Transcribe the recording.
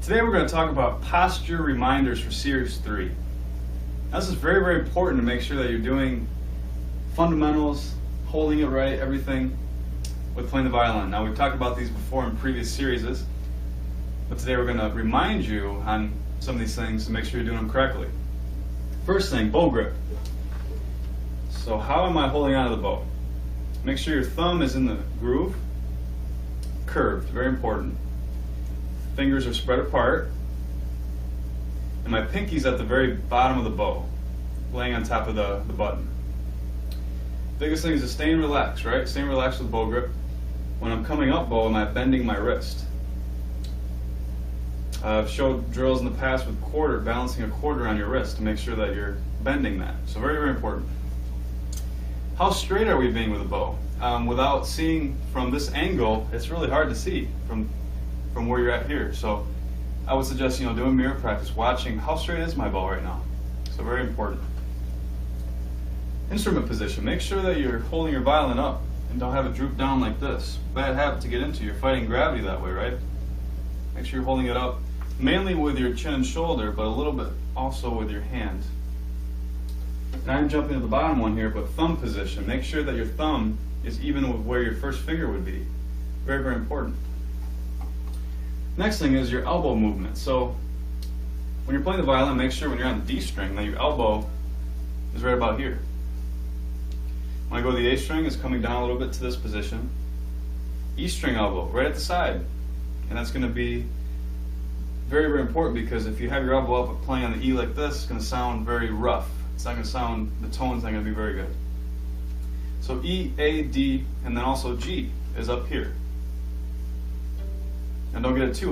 Today we're going to talk about posture reminders for Series 3. Now, this is very, very important to make sure that you're doing fundamentals, holding it right, everything with playing the violin. Now, we've talked about these before in previous series, but today we're going to remind you on some of these things to make sure you're doing them correctly. First thing, bow grip. So how am I holding onto the bow? Make sure your thumb is in the groove, curved, very important. Fingers are spread apart, and my pinky's at the very bottom of the bow, laying on top of the button. Biggest thing is to stay relaxed, right? Staying relaxed with the bow grip. When I'm coming up bow, am I bending my wrist? I've showed drills in the past with balancing a quarter on your wrist to make sure that you're bending that. So very, very important. How straight are we being with the bow? Without seeing from this angle, it's really hard to see from where you're at here. So I would suggest, doing mirror practice, watching how straight is my bow right now. So very important. Instrument position. Make sure that you're holding your violin up and don't have it droop down like this. Bad habit to get into. You're fighting gravity that way, right? Make sure you're holding it up mainly with your chin and shoulder, but a little bit also with your hand. And I'm jumping to the bottom one here, but thumb position. Make sure that your thumb is even with where your first finger would be. Very, very important. Next thing is your elbow movement. So when you're playing the violin, make sure when you're on the D string that your elbow is right about here. When I go to the A string, it's coming down a little bit to this position. E string elbow, right at the side. And that's going to be very, very important, because if you have your elbow up playing on the E like this, it's going to sound very rough. It's not going to sound, the tone's not going to be very good. So E, A, D, and then also G is up here. And don't get it too high.